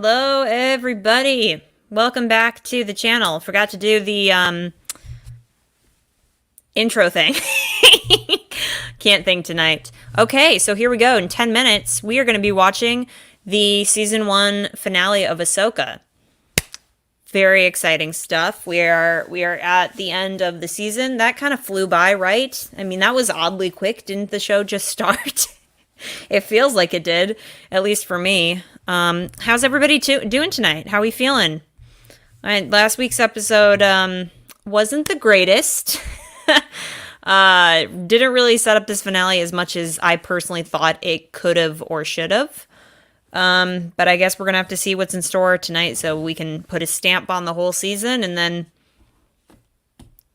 Hello, everybody. Welcome back to the channel. Forgot to do the intro thing. Can't think tonight. Okay, so here we go. In 10 minutes, we are going to be watching the season 1 finale of Ahsoka. Very exciting stuff. We are at the end of the season. That kind of flew by, right? I mean, that was oddly quick. Didn't the show just start? It feels like it did, at least for me. How's everybody doing tonight? How are we feeling? Last week's episode wasn't the greatest. Didn't really set up this finale as much as I personally thought it could have or should have. But I guess we're going to have to see what's in store tonight so we can put a stamp on the whole season and then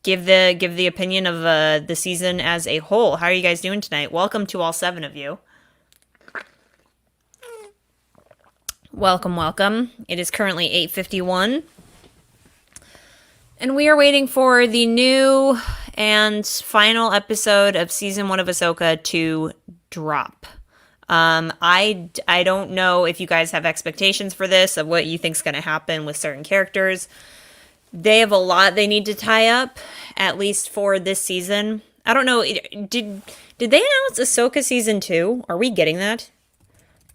give the opinion of the season as a whole. How are you guys doing tonight? Welcome to all 7 of you. Welcome, welcome. It is currently 8:51. And we are waiting for the new and final episode of season 1 of Ahsoka to drop. I don't know if you guys have expectations for this, of what you think's going to happen with certain characters. They have a lot they need to tie up, at least for this season. I don't know, did they announce Ahsoka season 2? Are we getting that?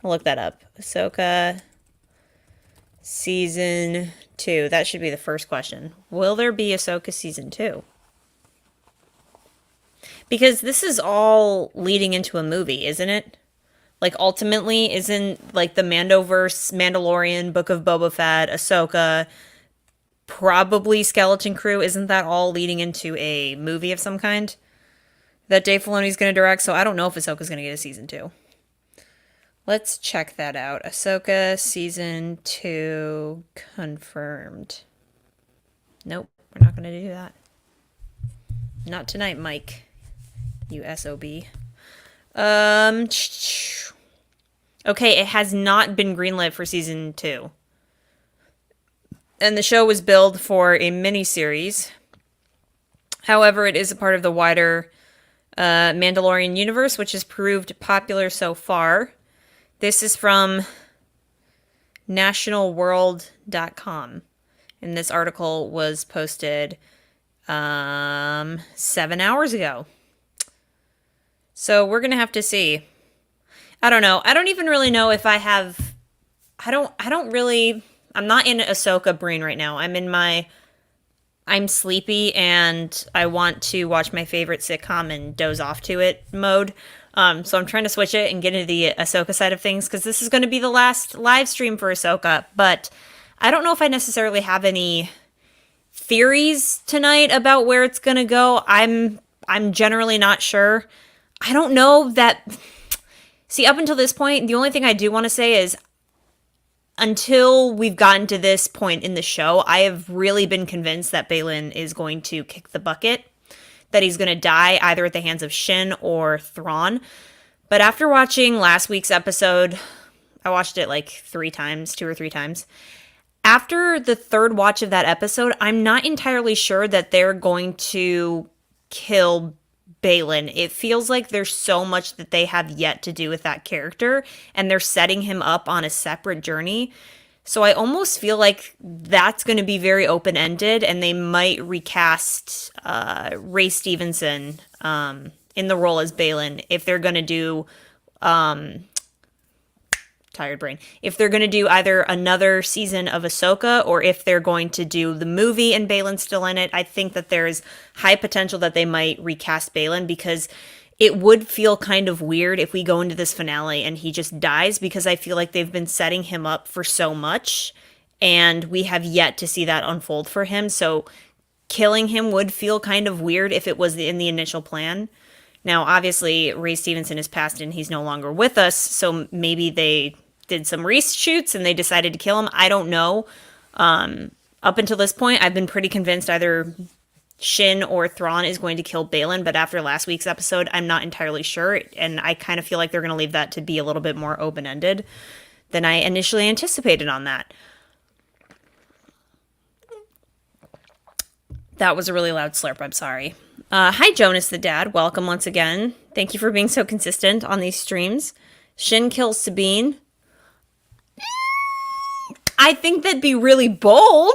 I'll look that up. Ahsoka season 2. That should be the first question. Will there be Ahsoka season 2? Because this is all leading into a movie, isn't it? Like, ultimately, isn't, like, the Mandoverse, Mandalorian, Book of Boba Fett, Ahsoka, probably Skeleton Crew, isn't that all leading into a movie of some kind that Dave Filoni's going to direct? So I don't know if Ahsoka's going to get a season 2. Let's check that out. Ahsoka season 2 confirmed. Nope, we're not going to do that. Not tonight, Mike. You SOB. Okay, it has not been greenlit for season 2. And the show was billed for a miniseries. However, it is a part of the wider Mandalorian universe, which has proved popular so far. This is from nationalworld.com. And this article was posted 7 hours ago. So we're going to have to see. I don't know. I don't even really know if I have... I'm not in Ahsoka brain right now. I'm sleepy and I want to watch my favorite sitcom and doze off to it mode. So I'm trying to switch it and get into the Ahsoka side of things because this is going to be the last live stream for Ahsoka. But I don't know if I necessarily have any theories tonight about where it's going to go. I'm generally not sure. I don't know that... See, up until this point, the only thing I do want to say is until we've gotten to this point in the show, I have really been convinced that Baylan is going to kick the bucket, that he's going to die either at the hands of Shin or Thrawn. But after watching last week's episode, I watched it like 2 or 3 times. After the third watch of that episode, I'm not entirely sure that they're going to kill Baylan. It feels like there's so much that they have yet to do with that character, and they're setting him up on a separate journey. So I almost feel like that's going to be very open-ended, and they might recast Ray Stevenson in the role as Baylan if they're going to do... tired brain. If they're going to do either another season of Ahsoka or if they're going to do the movie and Baylan's still in it, I think that there's high potential that they might recast Baylan because it would feel kind of weird if we go into this finale and he just dies because I feel like they've been setting him up for so much and we have yet to see that unfold for him. So killing him would feel kind of weird if it was in the initial plan. Now, obviously, Ray Stevenson is passed and he's no longer with us, so maybe they did some reshoots and they decided to kill him. I don't know. Up until this point, I've been pretty convinced either Shin or Thrawn is going to kill Baylan, but after last week's episode, I'm not entirely sure, and I kind of feel like they're going to leave that to be a little bit more open-ended than I initially anticipated on that. That was a really loud slurp, I'm sorry. Hi, Jonas the Dad. Welcome once again. Thank you for being so consistent on these streams. Shin kills Sabine. I think that'd be really bold.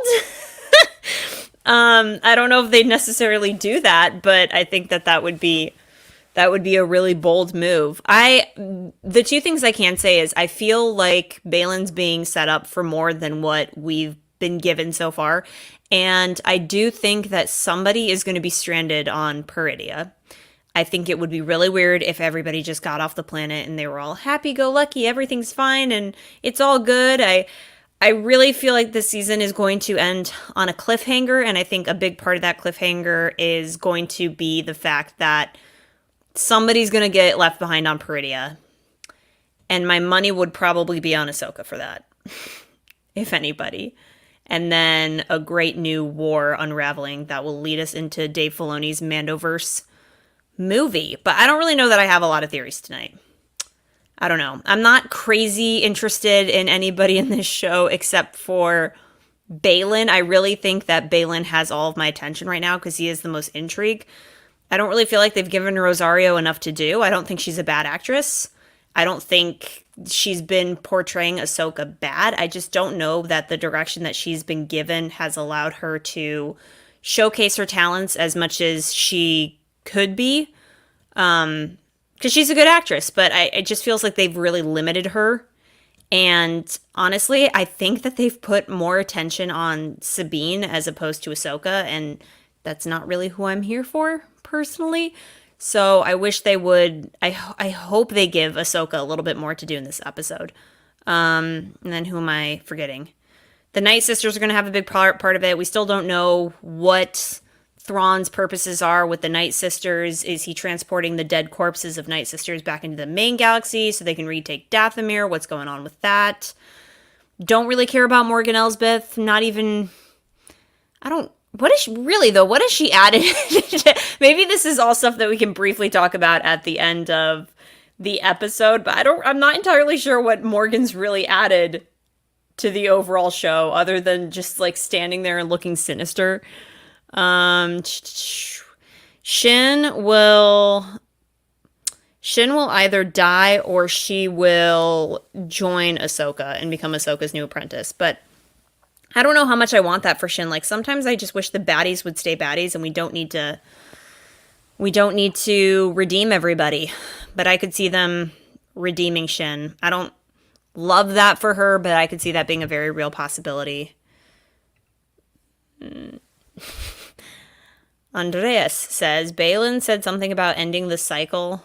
I don't know if they'd necessarily do that, but I think that would be a really bold move. The two things I can say is I feel like Balin's being set up for more than what we've been given so far. And I do think that somebody is going to be stranded on Peridea. I think it would be really weird if everybody just got off the planet and they were all happy-go-lucky, everything's fine, and it's all good. I really feel like this season is going to end on a cliffhanger, and I think a big part of that cliffhanger is going to be the fact that somebody's going to get left behind on Peridea. And my money would probably be on Ahsoka for that, if anybody. And then a great new war unraveling that will lead us into Dave Filoni's Mandoverse movie. But I don't really know that I have a lot of theories tonight. I don't know. I'm not crazy interested in anybody in this show except for Balin. I really think that Balin has all of my attention right now because he is the most intrigue. I don't really feel like they've given Rosario enough to do. I don't think she's a bad actress. I don't think she's been portraying Ahsoka bad. I just don't know that the direction that she's been given has allowed her to showcase her talents as much as she could be. Because she's a good actress, but it just feels like they've really limited her. And honestly, I think that they've put more attention on Sabine as opposed to Ahsoka, and that's not really who I'm here for, personally. So I wish they would, I hope they give Ahsoka a little bit more to do in this episode. And then who am I forgetting? The Night Sisters are going to have a big part of it. We still don't know what Thrawn's purposes are with the Night Sisters. Is he transporting the dead corpses of Night Sisters back into the main galaxy so they can retake Dathomir? What's going on with that? Don't really care about Morgan Elsbeth. Not even... What has she added? Maybe this is all stuff that we can briefly talk about at the end of the episode, but I'm not entirely sure what Morgan's really added to the overall show other than just like standing there and looking sinister. Shin will either die or she will join Ahsoka and become Ahsoka's new apprentice. But I don't know how much I want that for Shin. Like sometimes I just wish the baddies would stay baddies and we don't need to redeem everybody. But I could see them redeeming Shin. I don't love that for her, but I could see that being a very real possibility. Andreas says, Balin said something about ending the cycle.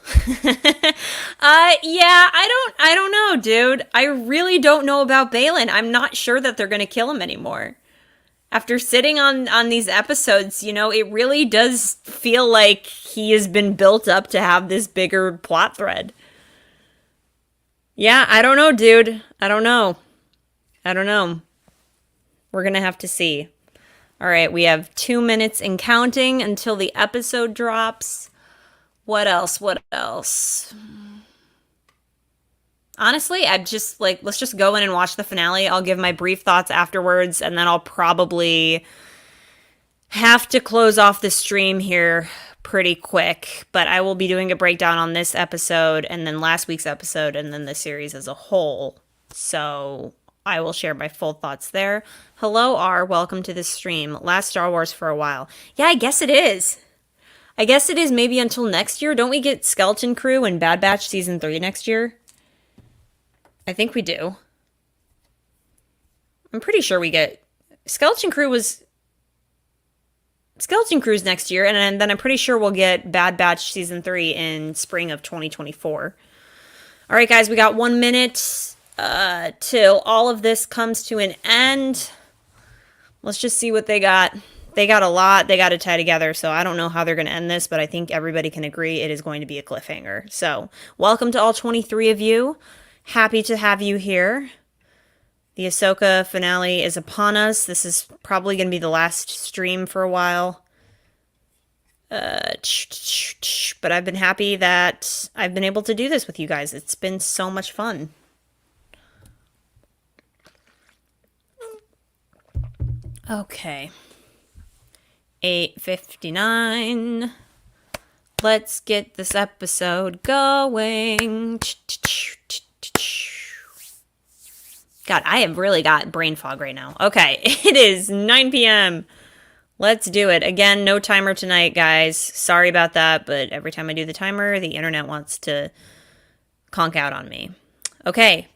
Yeah, I don't know, dude. I really don't know about Balin. I'm not sure that they're going to kill him anymore. After sitting on these episodes, you know, it really does feel like he has been built up to have this bigger plot thread. Yeah, I don't know, dude. I don't know. We're going to have to see. All right, we have 2 minutes and counting until the episode drops. What else? Honestly, I'd just let's just go in and watch the finale. I'll give my brief thoughts afterwards, and then I'll probably have to close off the stream here pretty quick. But I will be doing a breakdown on this episode, and then last week's episode, and then the series as a whole. So I will share my full thoughts there. Hello, R. Welcome to the stream. Last Star Wars for a while. Yeah, I guess it is. Maybe until next year. Don't we get Skeleton Crew and Bad Batch Season 3 next year? I think we do. I'm pretty sure we get... Skeleton Crew's next year, and then I'm pretty sure we'll get Bad Batch Season 3 in spring of 2024. All right, guys, we got 1 minute till all of this comes to an end. Let's just see what they got. They got a lot they got to tie together, so I don't know how they're going to end this, but I think everybody can agree it is going to be a cliffhanger. So, welcome to all 23 of you. Happy to have you here. The Ahsoka finale is upon us. This is probably going to be the last stream for a while. But I've been happy that I've been able to do this with you guys. It's been so much fun. Okay. 8:59. Let's get this episode going. God, I have really got brain fog right now. Okay, it is 9 p.m. Let's do it. Again, no timer tonight, guys. Sorry about that, but every time I do the timer, the internet wants to conk out on me. Okay,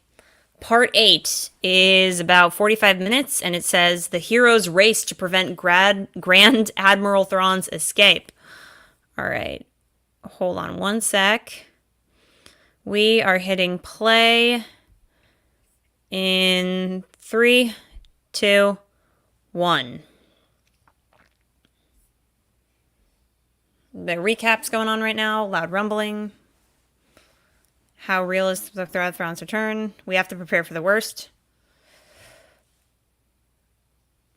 part 8 is about 45 minutes, and it says the heroes race to prevent Grand Admiral Thrawn's escape. All right, hold on one sec. We are hitting play in 3, 2, 1. The recap's going on right now. Loud rumbling. How real is the threat of Thrawn's return? We have to prepare for the worst.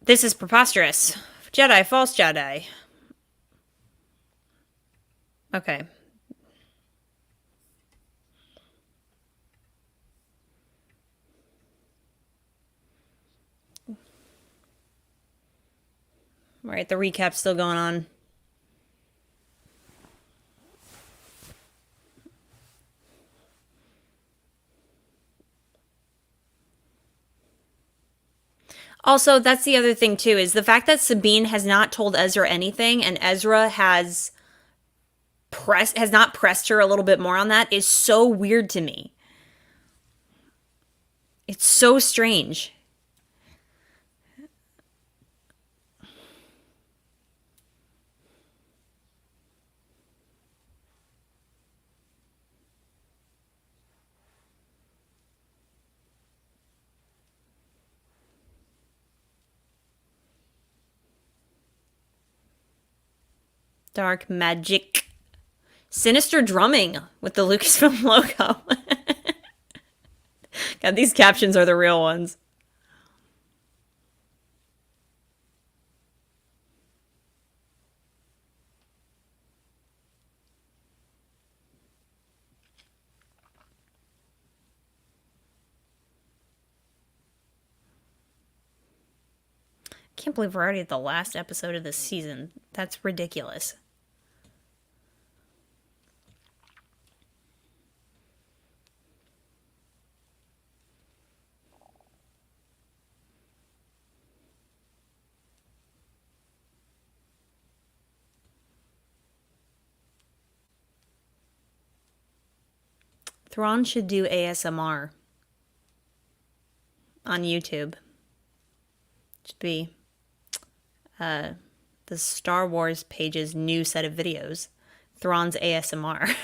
This is preposterous. Jedi, false Jedi. Okay. All right, the recap's still going on. Also, that's the other thing too, is the fact that Sabine has not told Ezra anything, and Ezra has not pressed her a little bit more on that is so weird to me. It's so strange. Dark magic. Sinister drumming with the Lucasfilm logo. God, these captions are the real ones. I can't believe we're already at the last episode of this season. That's ridiculous. Thrawn should do ASMR on YouTube. Should be the Star Wars page's new set of videos. Thrawn's ASMR.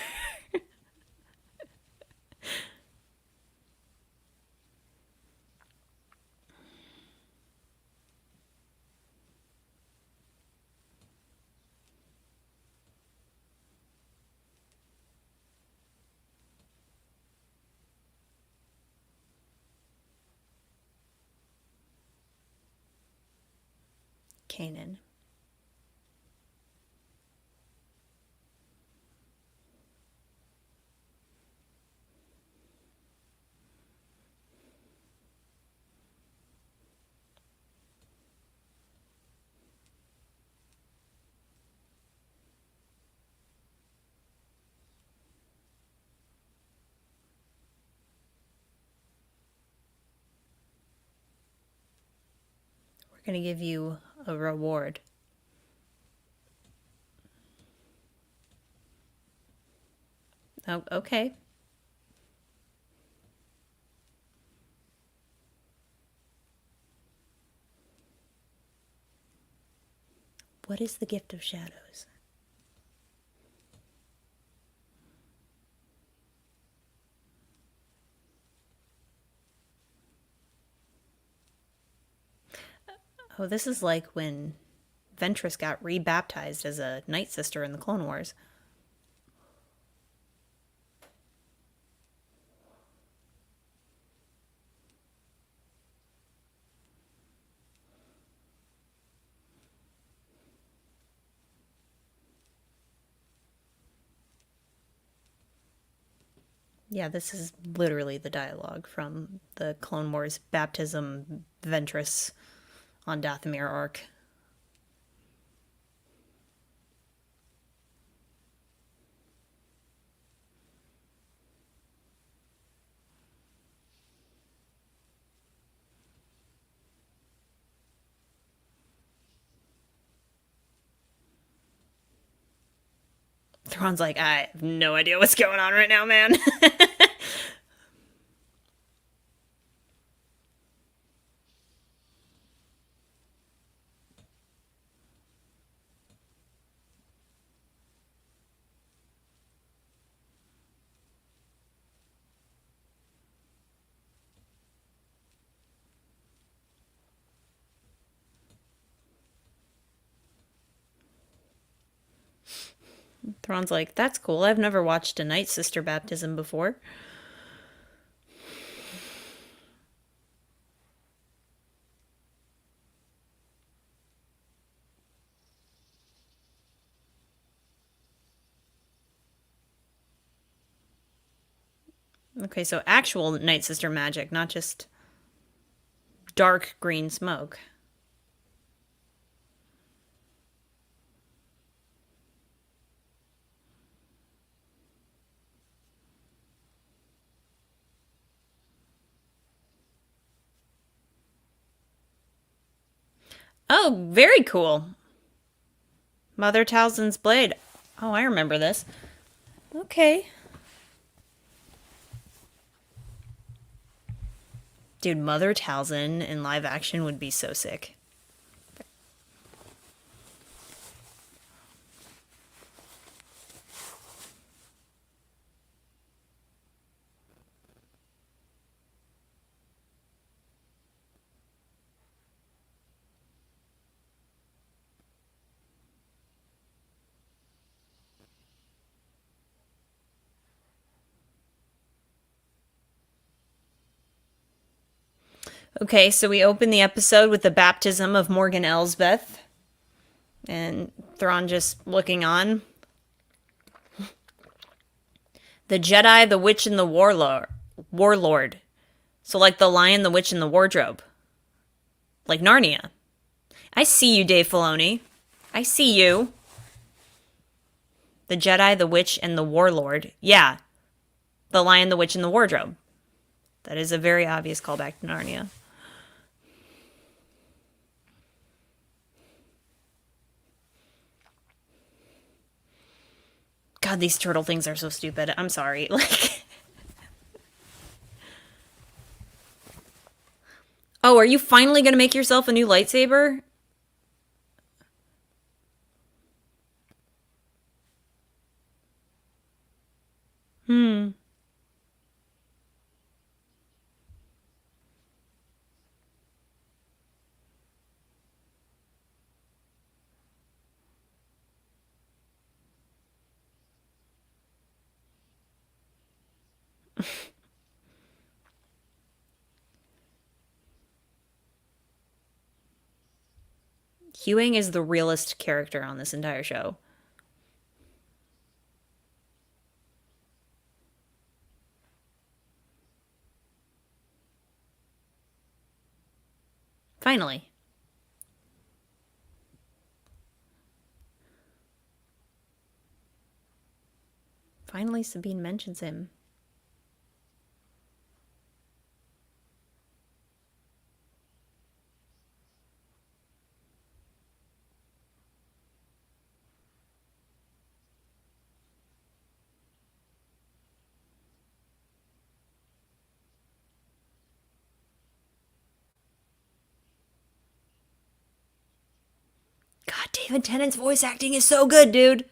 Kanan. We're going to give you a reward. Oh, okay. What is the gift of shadows? Oh, this is like when Ventress got rebaptized as a Night Sister in the Clone Wars. Yeah, this is literally the dialogue from the Clone Wars Baptism Ventress on Dathomir arc. Thrawn's like, I have no idea what's going on right now, man. Thrawn's like, that's cool. I've never watched a Night Sister baptism before. Okay, so actual Night Sister magic, not just dark green smoke. Oh, very cool. Mother Talzin's blade. Oh, I remember this. Okay. Dude, Mother Talzin in live action would be so sick. Okay, so we open the episode with the baptism of Morgan Elsbeth. And Thrawn just looking on. The Jedi, the Witch, and the Warlord. So like the Lion, the Witch, and the Wardrobe. Like Narnia. I see you, Dave Filoni. I see you. The Jedi, the Witch, and the Warlord. Yeah. The Lion, the Witch, and the Wardrobe. That is a very obvious callback to Narnia. God, these turtle things are so stupid. I'm sorry. Like, oh, are you finally gonna make yourself a new lightsaber? Hewing is the realest character on this entire show. Finally. Finally, Sabine mentions him. God, David Tennant's voice acting is so good, dude.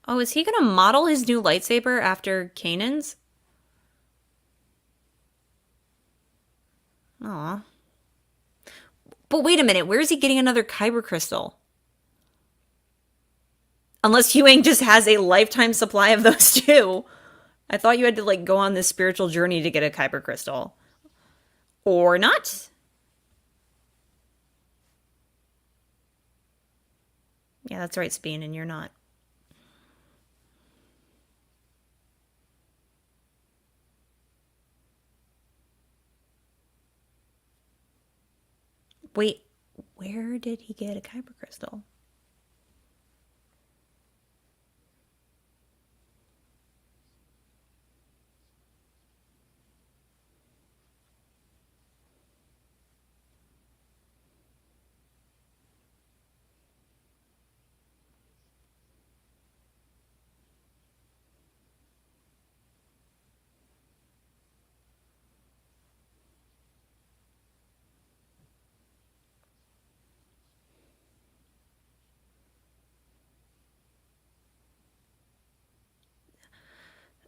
Oh, is he gonna model his new lightsaber after Kanan's? Aw. But wait a minute, where is he getting another kyber crystal? Unless Huyang just has a lifetime supply of those too. I thought you had to like go on this spiritual journey to get a kyber crystal. Or not? Yeah, that's right, Sabine, and you're not. Wait, where did he get a kyber crystal?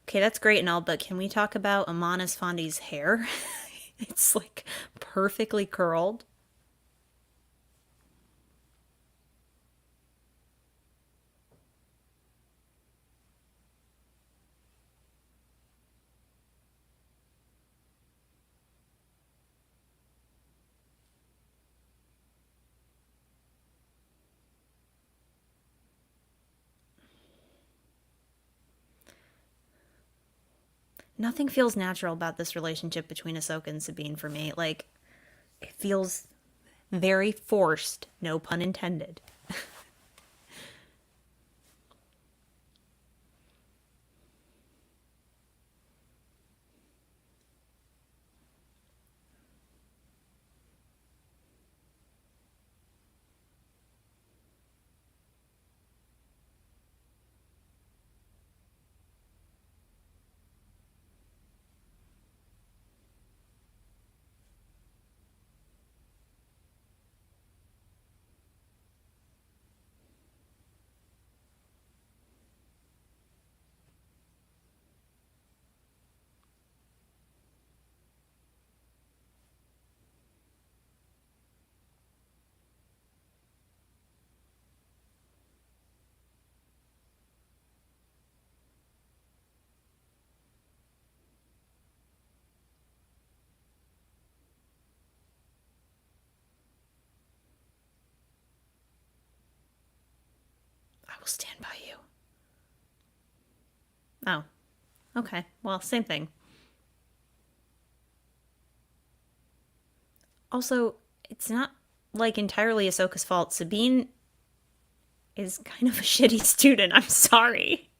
Okay, that's great and all, but can we talk about Amanis Fondi's hair? It's like perfectly curled. Nothing feels natural about this relationship between Ahsoka and Sabine for me. Like, it feels very forced, no pun intended. I will stand by you. Oh, okay. Well, same thing. Also, it's not like entirely Ahsoka's fault. Sabine is kind of a shitty student. I'm sorry.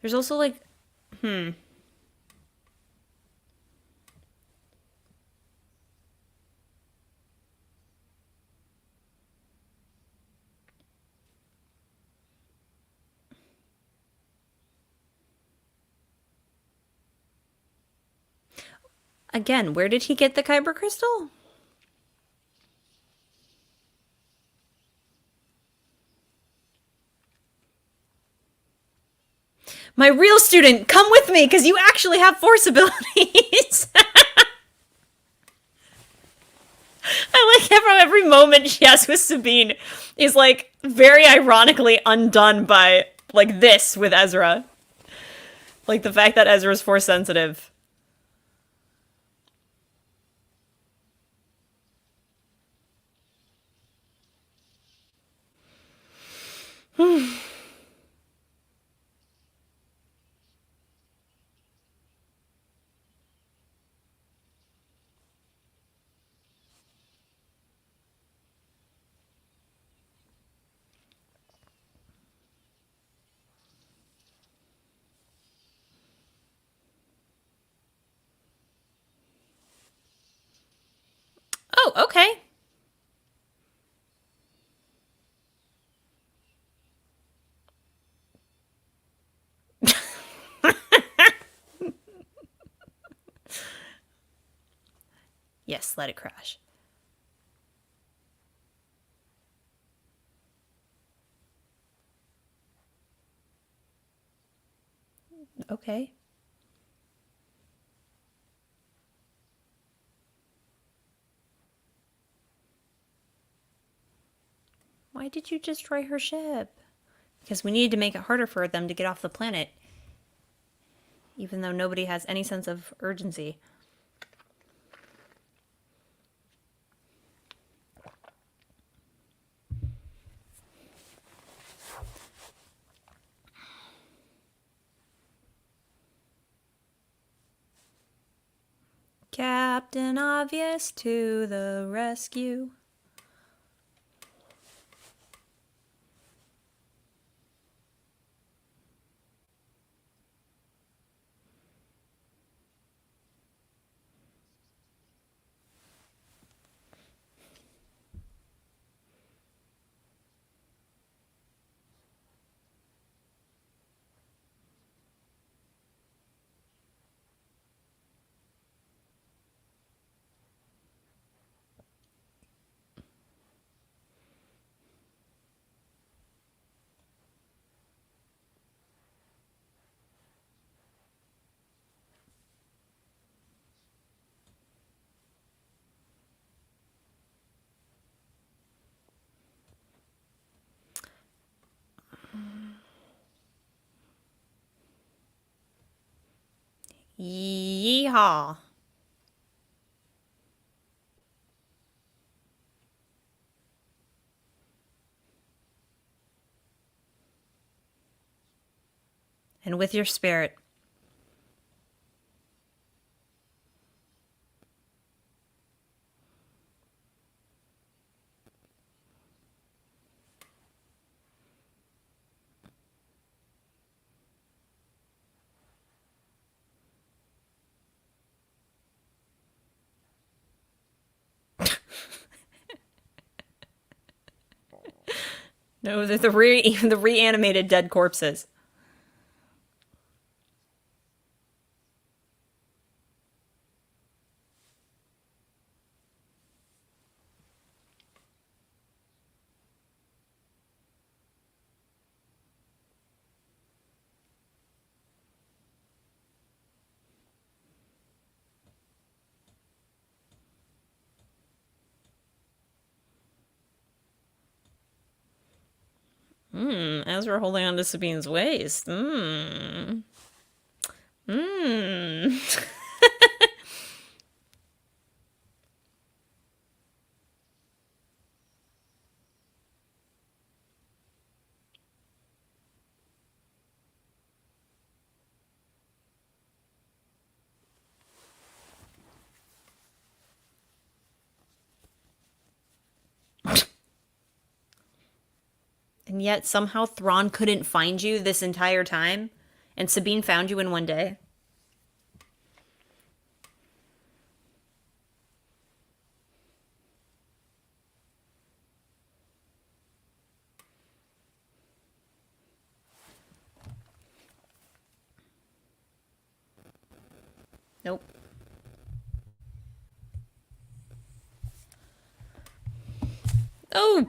There's also like, again, where did he get the kyber crystal? My real student, come with me because you actually have force abilities. I like how every moment she has with Sabine is like very ironically undone by like this with Ezra. Like the fact that Ezra's force sensitive. Oh, okay. Yes, let it crash. Okay. Why did you destroy her ship? Because we needed to make it harder for them to get off the planet. Even though nobody has any sense of urgency. Captain Obvious to the rescue. Yeehaw. And with your spirit. No, the reanimated dead corpses. Ezra holding on to Sabine's waist. And yet somehow Thrawn couldn't find you this entire time, and Sabine found you in one day. Nope. Oh!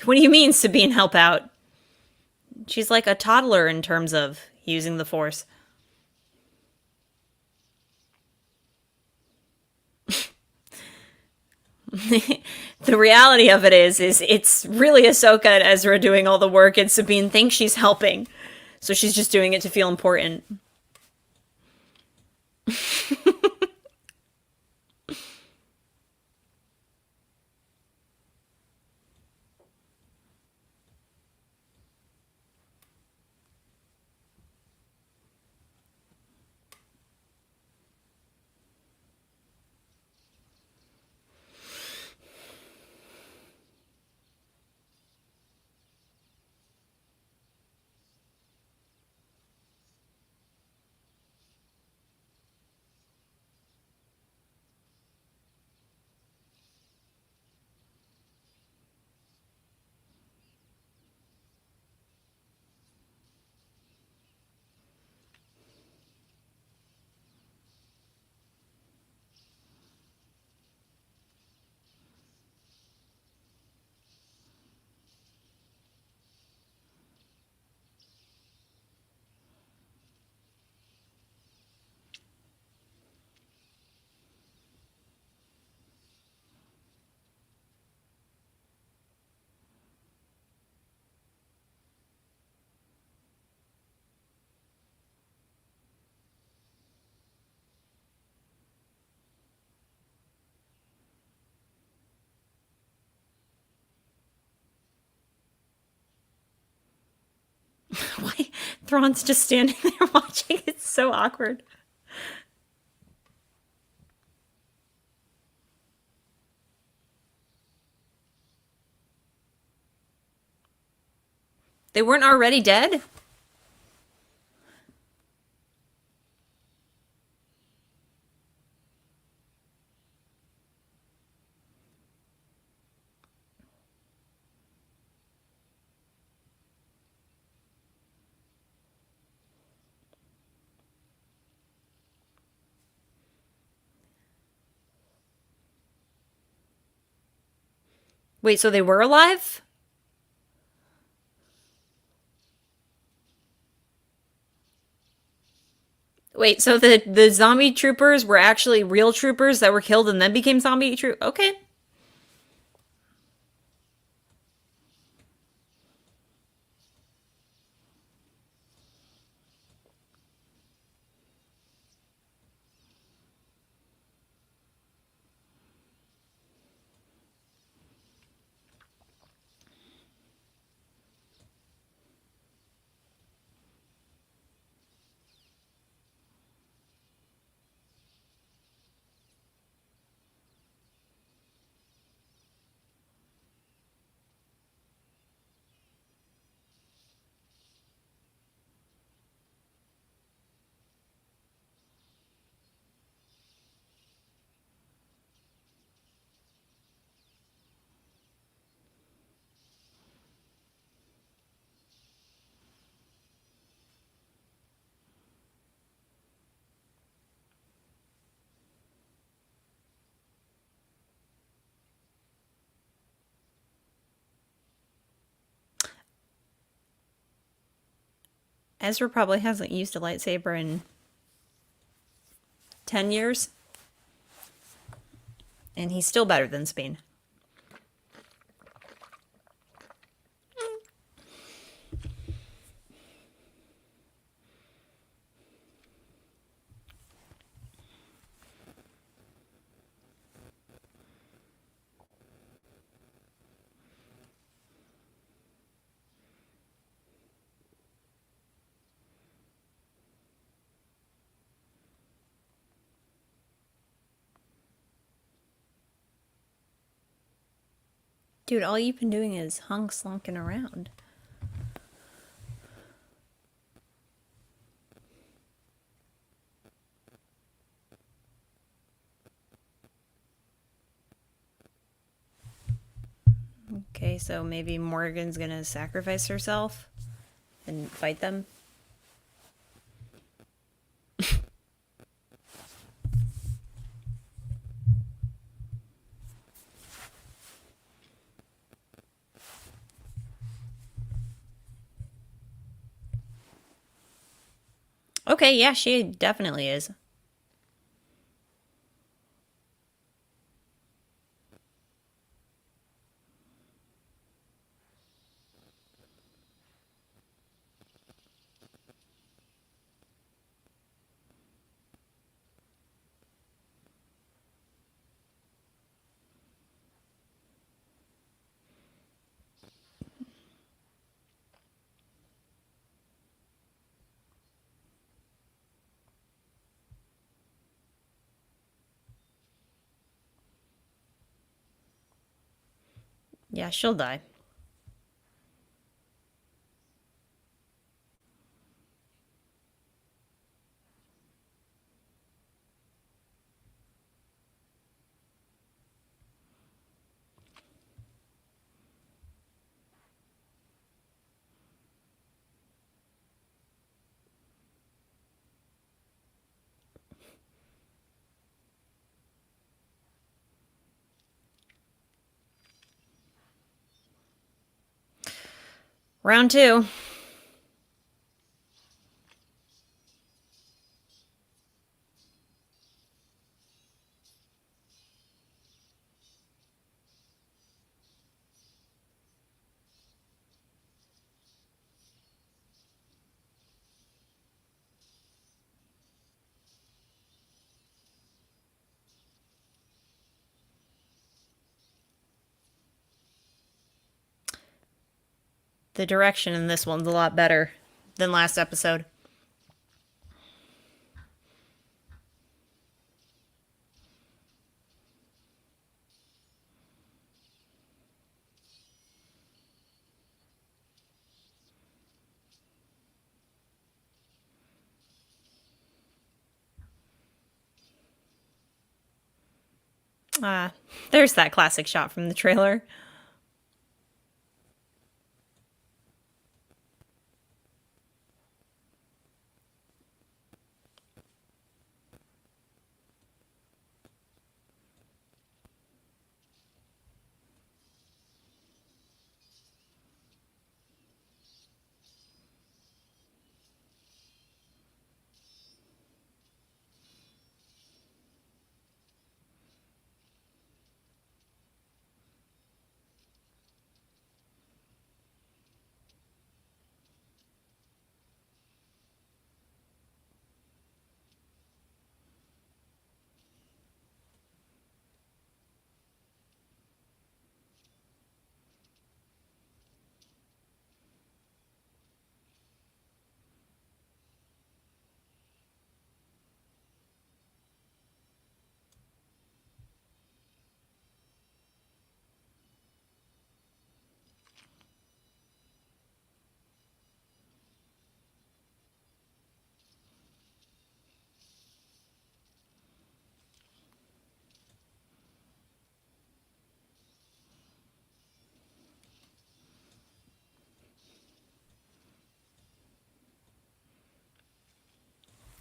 What do you mean, Sabine, help out? She's like a toddler in terms of using the Force. The reality of it is it's really Ahsoka and Ezra doing all the work, and Sabine thinks she's helping. So she's just doing it to feel important. Why? Thrawn's just standing there watching. It's so awkward. They weren't already dead? Wait, so they were alive? Wait, so the zombie troopers were actually real troopers that were killed and then became zombie troop? Okay. Ezra probably hasn't used a lightsaber in 10 years. And he's still better than Sabine. Dude, all you've been doing is slunking around. Okay, so maybe Morgan's gonna sacrifice herself and fight them. Okay, yeah, she definitely is. Yeah, she'll die. Round two. The direction in this one's a lot better than last episode. Ah, there's that classic shot from the trailer.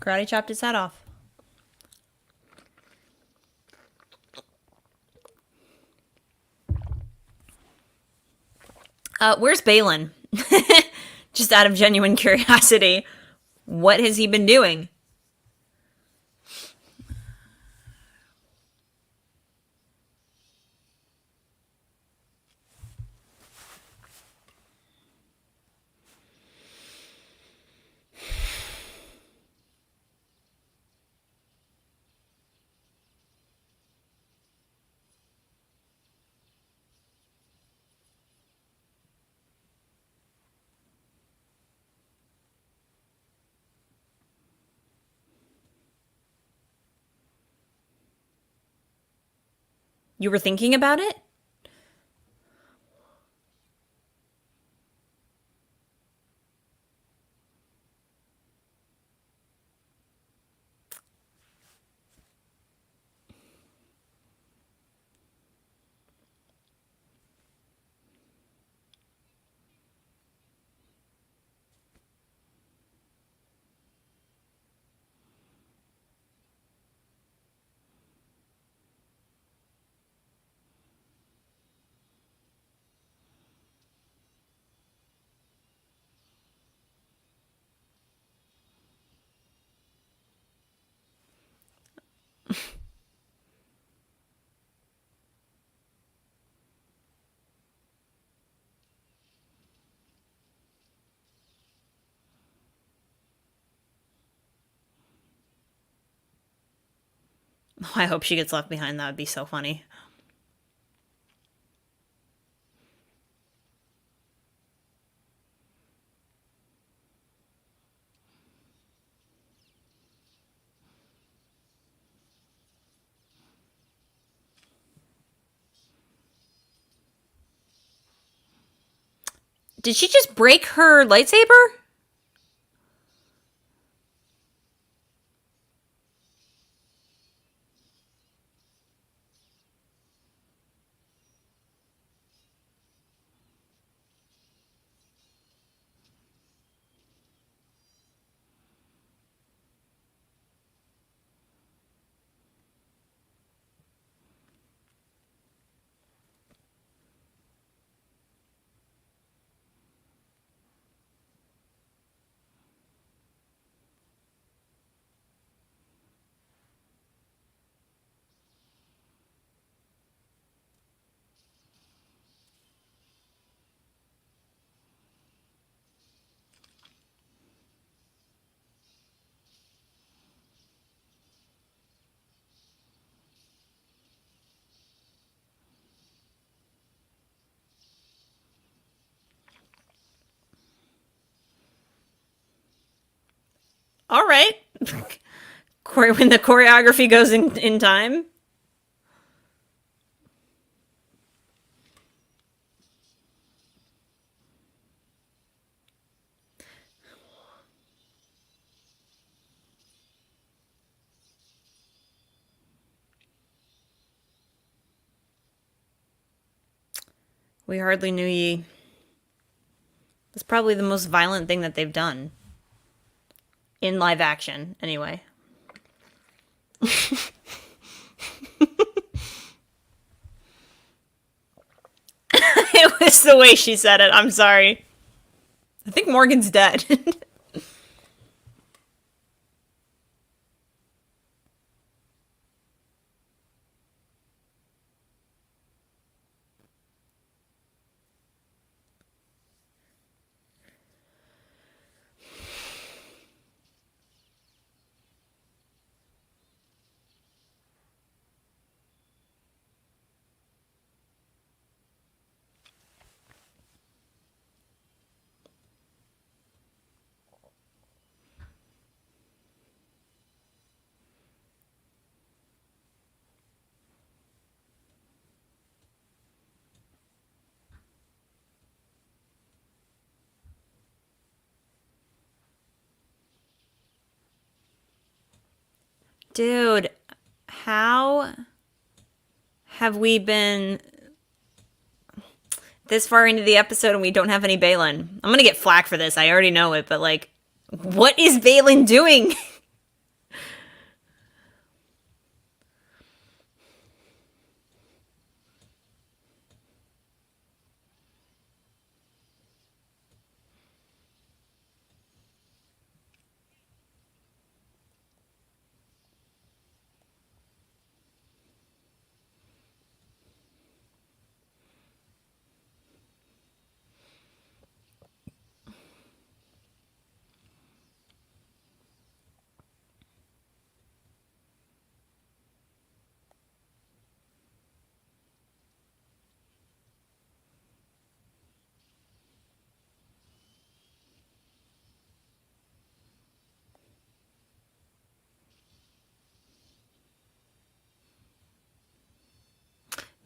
Karate chopped his head off. Where's Balin? Just out of genuine curiosity. What has he been doing? You were thinking about it? Oh, I hope she gets left behind. That would be so funny. Did she just break her lightsaber? All right. When the choreography goes in time. We hardly knew ye. It's probably the most violent thing that they've done. In live action, anyway. It was the way she said it. I'm sorry. I think Morgan's dead. Dude, how have we been this far into the episode and we don't have any Balin? I'm gonna get flack for this. I already know it, but like, what is Balin doing?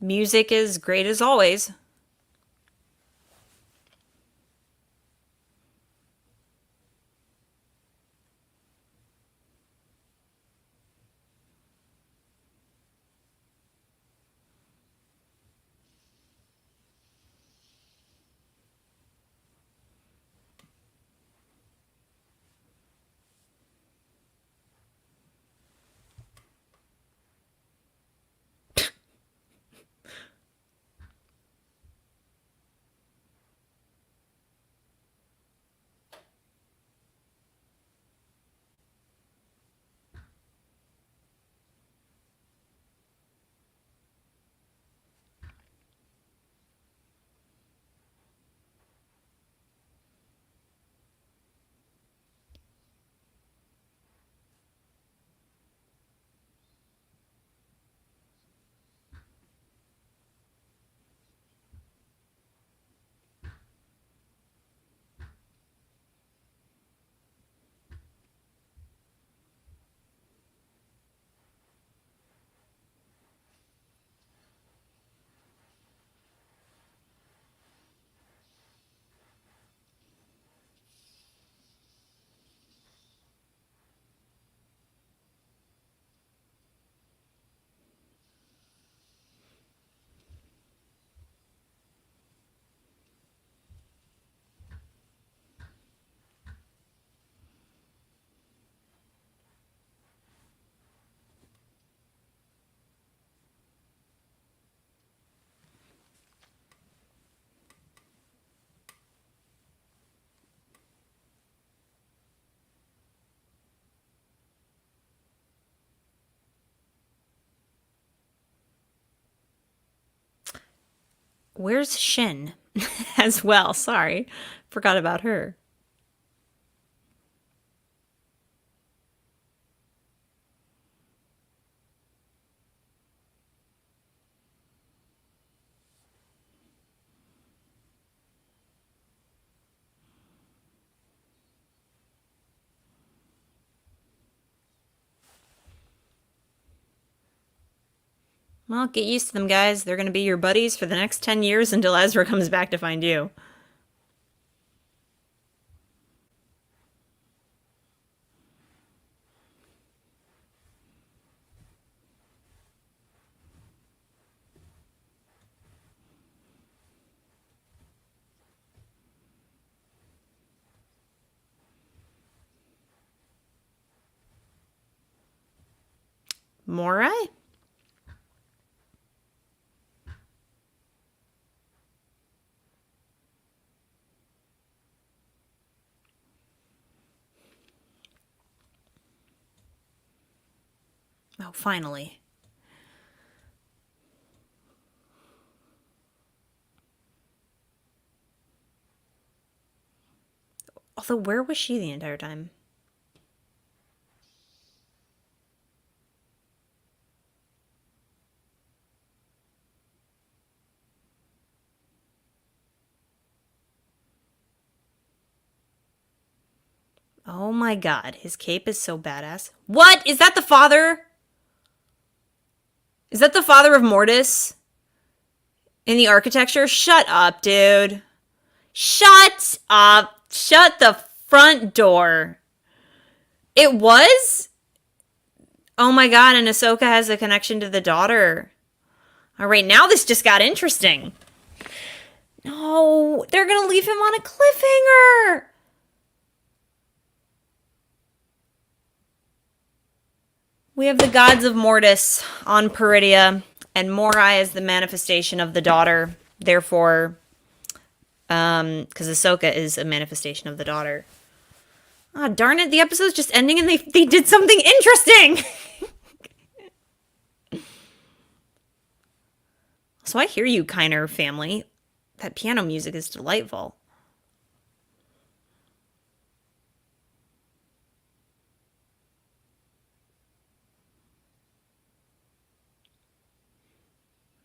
Music is great as always. Where's Shin as well? Sorry. Forgot about her. Well, get used to them, guys. They're going to be your buddies for the next 10 years until Ezra comes back to find you. Morai? Oh, finally. Although, where was she the entire time? Oh my god, his cape is so badass. What? Is that the father? Is that the father of Mortis? In the architecture? Shut up, dude. Shut up. Shut the front door. It was? Oh my god, and Ahsoka has a connection to the daughter. Alright, now this just got interesting. No, they're gonna leave him on a cliffhanger. We have the gods of Mortis on Peridea, and Morai is the manifestation of the daughter. Therefore, because Ahsoka is a manifestation of the daughter. Ah, oh, darn it, the episode's just ending and they did something interesting! So I hear you, Kiner family. That piano music is delightful.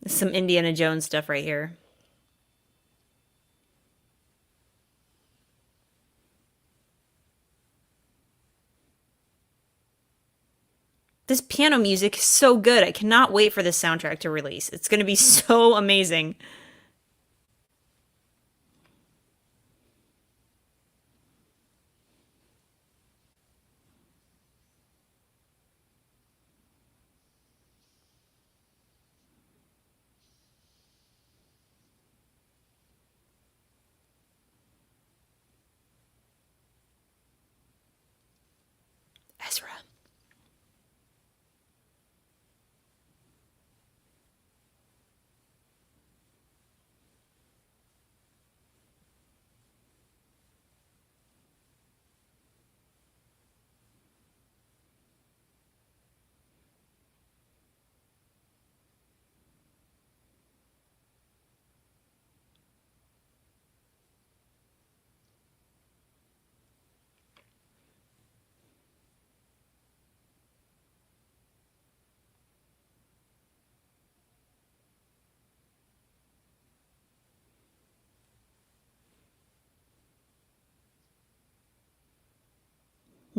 Some Indiana Jones stuff right here. This piano music is so good. I cannot wait for this soundtrack to release. It's going to be so amazing. Ezra.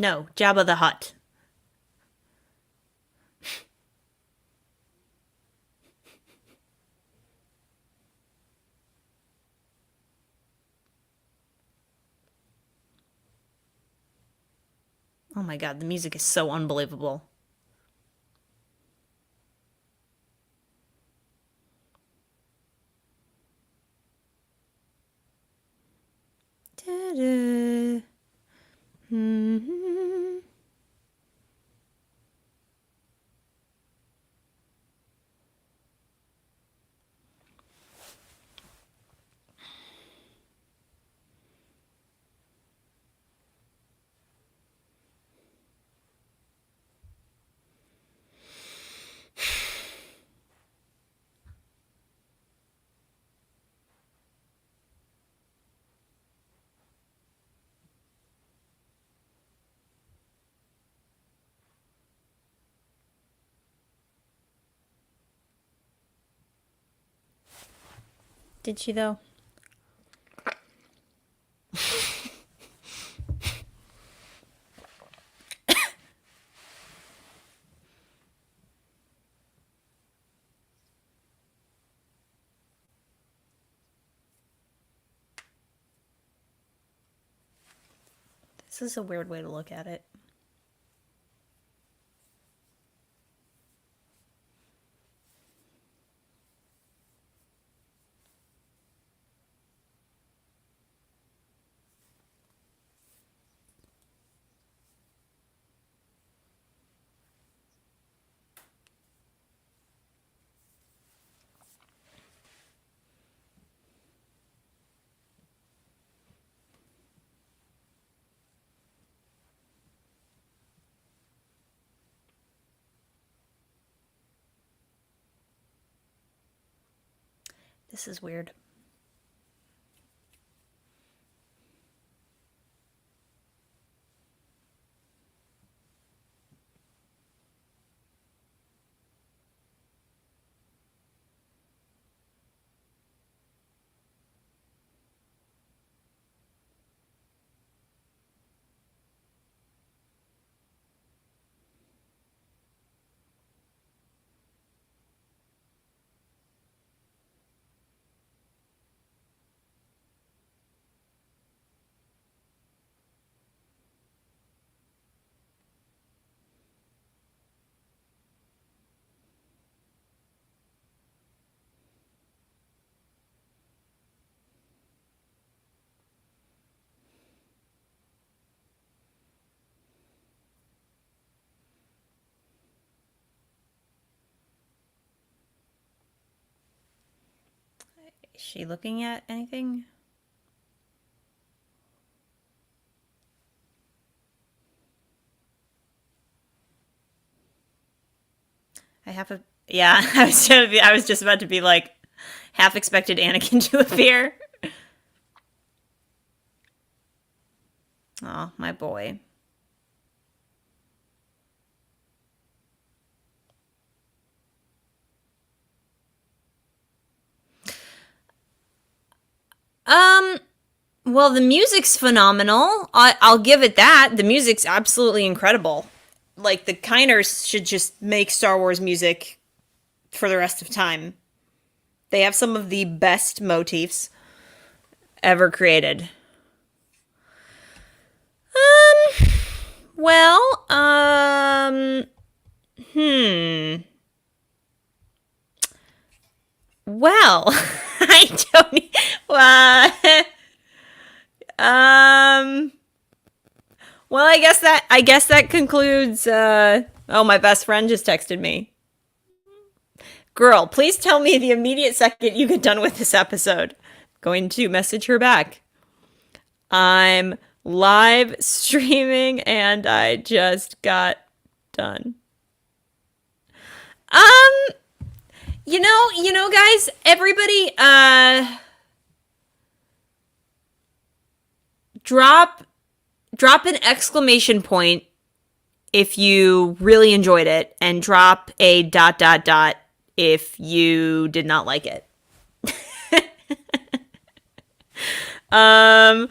No, Jabba the Hutt. Oh my god, the music is so unbelievable. Ta-da. Mm-hmm. Did she, though? This is a weird way to look at it. This is weird. Is she looking at anything? Yeah, I was just about to be like, half expected Anakin to appear. Oh, my boy. Well, the music's phenomenal. I'll give it that. The music's absolutely incredible. Like, the Kiners should just make Star Wars music for the rest of time. They have some of the best motifs ever created. Well, well, I don't. Well, well, I guess that concludes. Oh, my best friend just texted me. Girl, please tell me the immediate second you get done with this episode. Going to message her back. I'm live streaming and I just got done. Guys, everybody, drop an exclamation point if you really enjoyed it, and drop a ... if you did not like it. I'm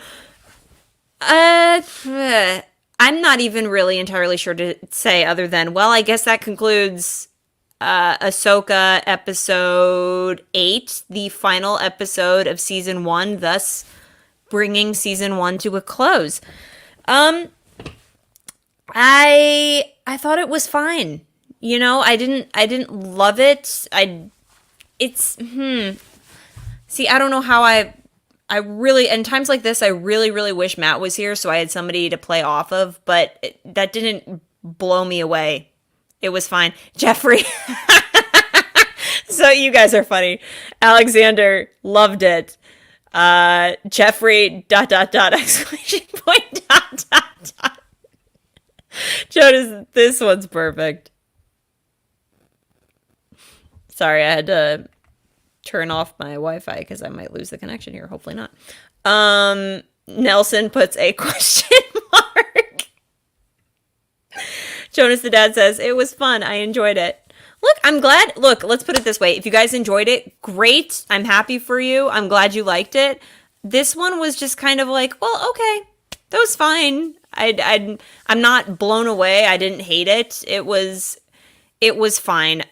not even really entirely sure to say other than, well, I guess that concludes Ahsoka episode 8, the final episode of season 1, thus bringing season 1 to a close. I thought it was fine. I didn't love it. See, I don't know how I really, in times like this, I really, really wish Matt was here so I had somebody to play off of, but that didn't blow me away. It was fine. Jeffrey. So you guys are funny. Alexander loved it. Jeffrey ... exclamation point ... Jonas, this one's perfect. Sorry, I had to turn off my Wi-Fi because I might lose the connection here. Hopefully not. Nelson puts a question mark. Jonas the dad says, it was fun. I enjoyed it. Look, I'm glad. Look, let's put it this way. If you guys enjoyed it, great. I'm happy for you. I'm glad you liked it. This one was just kind of like, well, okay, that was fine. I'm not blown away. I didn't hate it. It was fine.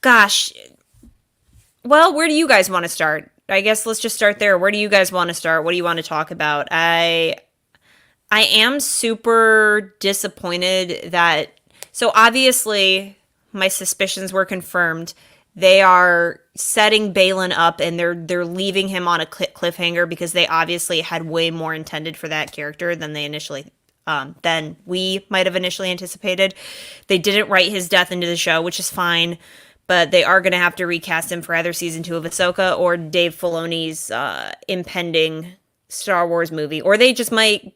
Gosh. Well, where do you guys want to start? I guess let's just start there. Where do you guys want to start? What do you want to talk about? I am super disappointed that, so obviously my suspicions were confirmed. They are setting Balin up and they're leaving him on a cliffhanger because they obviously had way more intended for that character than they initially than we might have initially anticipated. They didn't write his death into the show, which is fine, but they are going to have to recast him for either season 2 of Ahsoka or Dave Filoni's impending Star Wars movie, or they just might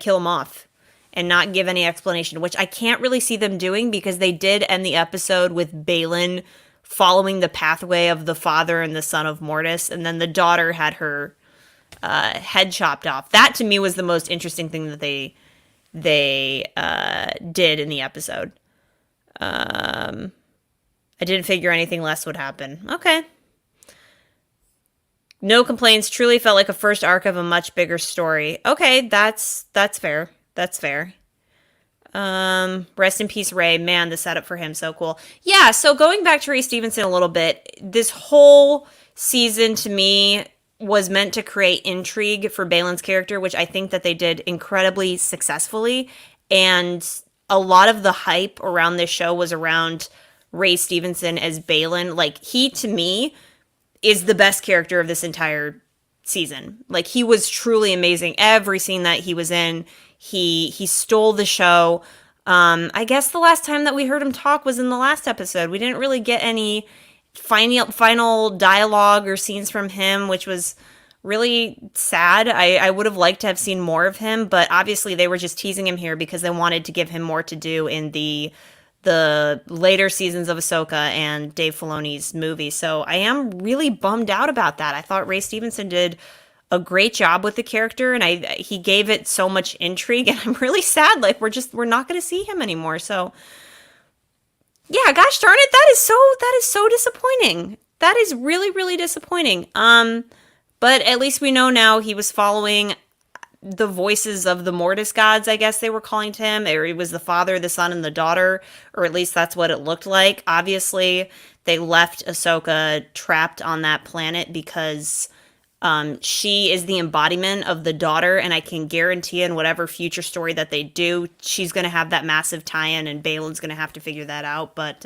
kill him off and not give any explanation, which I can't really see them doing because they did end the episode with Balin following the pathway of the father and the son of Mortis, and then the daughter had her head chopped off. That to me was the most interesting thing that they did in the episode. I didn't figure anything less would happen. Okay. No complaints. Truly felt like a first arc of a much bigger story. Okay, that's fair. That's fair. Rest in peace, Ray. Man, the setup for him, so cool. Yeah, so going back to Ray Stevenson a little bit, this whole season to me was meant to create intrigue for Balin's character, which I think that they did incredibly successfully. And a lot of the hype around this show was around Ray Stevenson as Balin. Like, he, to me, is the best character of this entire season. Like, he was truly amazing. Every scene that he was in, he stole the show. I guess the last time that we heard him talk was in the last episode. We didn't really get any final dialogue or scenes from him, which was really sad. I would have liked to have seen more of him, but obviously they were just teasing him here because they wanted to give him more to do in the later seasons of Ahsoka and Dave Filoni's movie. So I am really bummed out about that. I thought Ray Stevenson did a great job with the character, and he gave it so much intrigue, and I'm really sad. Like, we're not going to see him anymore. So yeah, gosh darn it, that is so disappointing. That is really, really disappointing. But at least we know now he was following the voices of the Mortis Gods, I guess they were calling to him. Or he was the father, the son, and the daughter, or at least that's what it looked like. Obviously, they left Ahsoka trapped on that planet because she is the embodiment of the daughter, and I can guarantee in whatever future story that they do, she's going to have that massive tie-in, and Balin's going to have to figure that out. But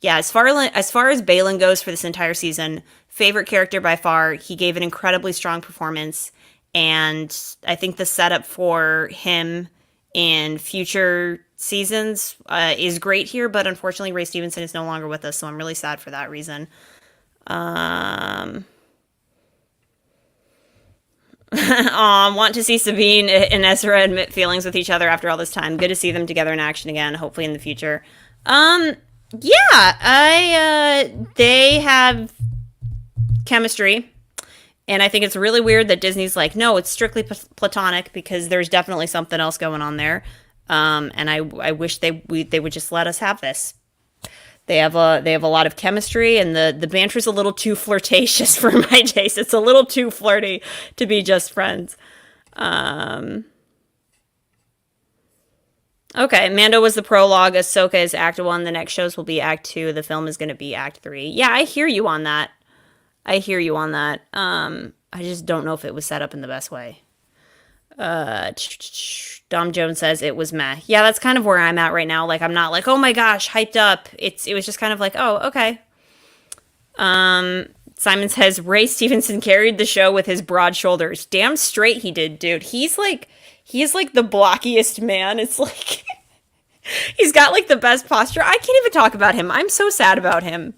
yeah, as far as Balin goes for this entire season, favorite character by far. He gave an incredibly strong performance, and I think the setup for him in future seasons is great here. But unfortunately, Ray Stevenson is no longer with us, so I'm really sad for that reason. Want to see Sabine and Ezra admit feelings with each other after all this time. Good to see them together in action again, hopefully in the future. Yeah, they have chemistry, and I think it's really weird that Disney's like, no, it's strictly platonic, because there's definitely something else going on there. And I wish they would just let us have this. They have a lot of chemistry, and the banter's a little too flirtatious for my taste. It's a little too flirty to be just friends. Okay, Mando was the prologue. Ahsoka is Act 1. The next shows will be Act 2. The film is going to be Act 3. Yeah, I hear you on that. I just don't know if it was set up in the best way. Dom Jones says it was meh. Yeah, that's kind of where I'm at right now. Like, I'm not like, oh my gosh, hyped up. It was just kind of like, oh, okay. Simon says Ray Stevenson carried the show with his broad shoulders. Damn straight he did, dude. He's like the blockiest man. It's like he's got like the best posture. I can't even talk about him. I'm so sad about him.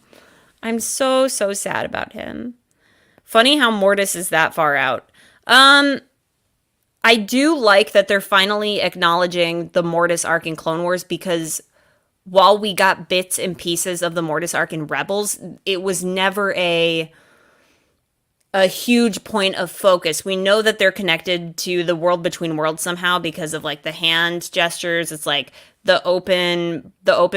I'm so sad about him. Funny how Mortis is that far out. I do like that they're finally acknowledging the Mortis arc in Clone Wars, because while we got bits and pieces of the Mortis arc in Rebels, it was never a huge point of focus. We know that they're connected to the world between worlds somehow because of like the hand gestures. It's like the open